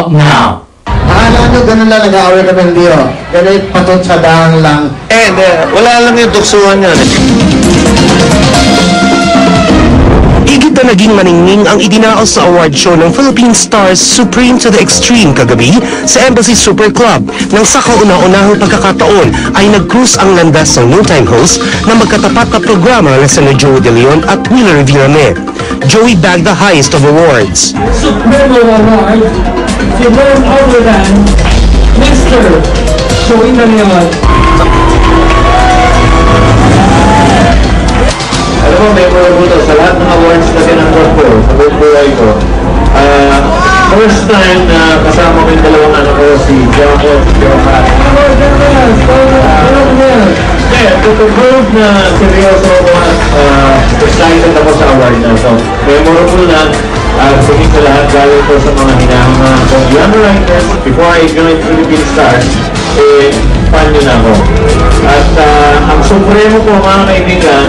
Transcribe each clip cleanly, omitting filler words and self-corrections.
up now. Akala nyo ganun lang nag-aaway kami ng Dio. Ganit patot sa dahang lang. Wala lang yung tuksuhan yan. Higit na naging maningning ang idinaos sa award show ng Philippine Stars Supreme to the Extreme kagabi sa Embassy Super Club nang sa kauna-unahang pagkakataon ay nag-cruise ang landas ng noontime host na magkatapat na programa na sina Joey De Leon at Wheeler Villame. Joey bagged the highest of awards. Supreme Award to none other than Mr. Joey De Leon. Alam mo, memorable to. Sa lahat ng awards na tinanggap ko sa buong buhay ko, first time na kasama ko yung dalawang anak ko, si Jaco at si Johan. To prove na seryoso ako at excited ako sa award na. So, memorable lang. Sabihin ko lahat galing ko sa mga hinahangaan ko. Young writers, before I joined Philippine Stars, fan yun ako. At ang supremo ko, mga kaibigan,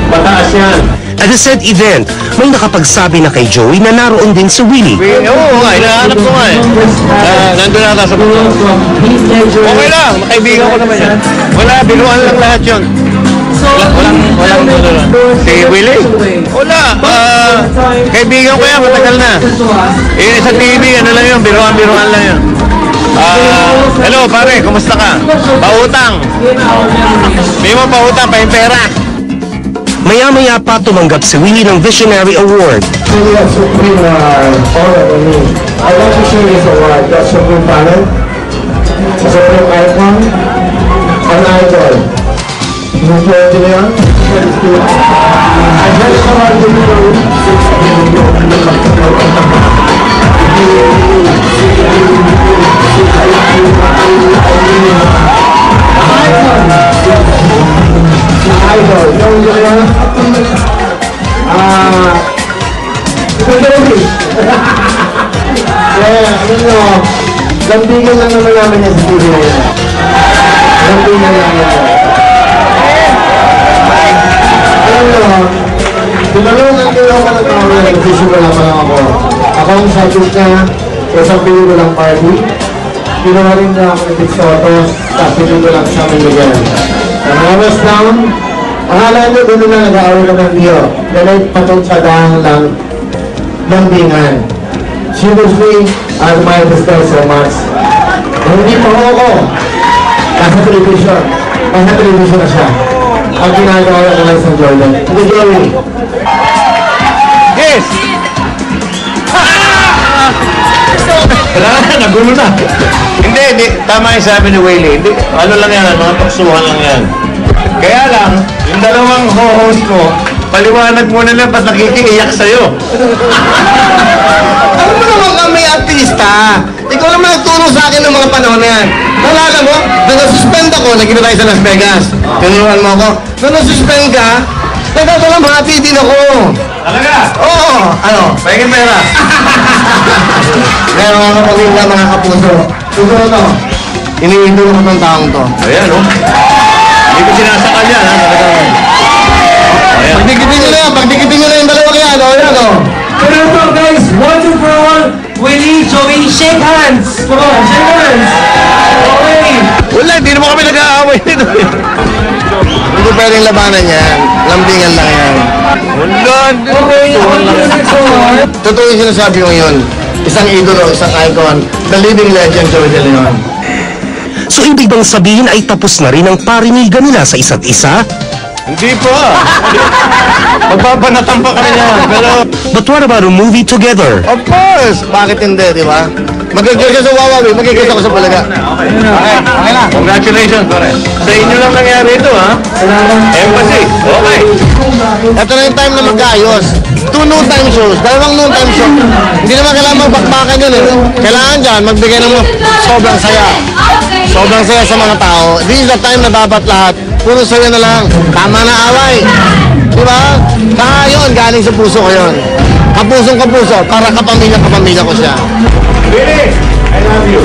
mataas yan. At the said event, may nakapagsabi na kay Joey na naroon din si Willie. Oo nga, hinahanap ko nga nandun ata sa puso. Okay lang, makaibigan ko naman yan. Wala, biluan lang lahat yun. Walang lang. Si Willie? Wala, kaibigan ko yan, matagal na. Sa TV, ano lang yun, biruan lang yun. Hello pare, kumusta ka? Pautang. May mo pautang, pa yung pera. Maya-maya pa tumanggap si Willie ng Visionary Award. Really a supreme honor for me. I'd like to share this award, the Supreme Talent, a Supreme Icon, an idol. Mr. De Leon, I just want to idol. Yung De Leon, lambigan lang naman namin yan sa TV na yan. Lambigan lang naman. Alam nyo, tumalungan kayo ka ng tao na nagsisimula pa lang ako. Ako ang subject niya, isang pelikulang party. Ginawa rin na ako ng Pixotos, tapos pelikulang sa amin Miguel. Ang oras down, akala nyo doon na nag-aaway ka ng Dio. Ganit patot sa dahang lang lambingan. Seriously, I admire this guy so much. Hindi pa ako. Nasa television na siya. Ang ginagawa na lang sa Jordan. Hindi, Joey. Yes! Wala na, nagulo na. Hindi. Tama yung sabi ni Willie. Hindi, ano lang yan, mga tuksuhan lang yan. Kaya lang, yung dalawang co-host ko, paliwanag mo na lang ba't nakikiiyak sa'yo. Alam mo naman kami artista. Ikaw naman nagturo sa akin ng mga panahon na yan. Nalala mo, nung nasuspend ako, nagkita tayo sa Las Vegas. Tinuruan mo ako. Nung nasuspend ka, nagkakalamhati din ako. Talaga? Oo. Ano? Pahingin pera. Kaya mga kapamilya, mga kapuso. Siguro to, iniidolo ko ng taong to. Ayan, oh. Hindi ko sinasakal yan, ha? Talagang. Ayan. Pagdikitin nyo na yung dalawa kaya, ano? Ayan, oh. Pero ito guys, one for all, Willie, Joey, shake hands! Come on, shake hands! Okay! Wala, hindi naman kami nag-aaway nito. Hindi pwedeng labanan yan. Lambingan lang yan. Wala, Okay, on to the next award. Totoo yung sinasabi ko yun. Isang idolo, isang icon, the living legend, Joey De Leon. So ibig bang sabihin ay tapos na rin ang parinigan nila sa isa't isa? Hindi pa. Magbabanatan pa kami yan. Pero, But what about a movie together? Of course! Bakit hindi, di ba? Magigil ka sa Wawawi, magigil ako sa Bulaga. okay na. Congratulations, pare. Sa inyo lang nangyari ito, ha? Embassy. Okay. Ito na yung time na magkaayos. 2 noontime shows, dalawang noontime shows. Hindi naman kailangan magbakbakan yun eh. Kailangan dyan, magbigay ng sobrang saya. Sobrang saya sa mga tao. This is the time na dapat lahat. Puro saya na lang. Tama na away. Diba? Saka yun, galing sa puso ko yun. Kapusong kapuso, para kapamilya ko siya. Billy, I love you.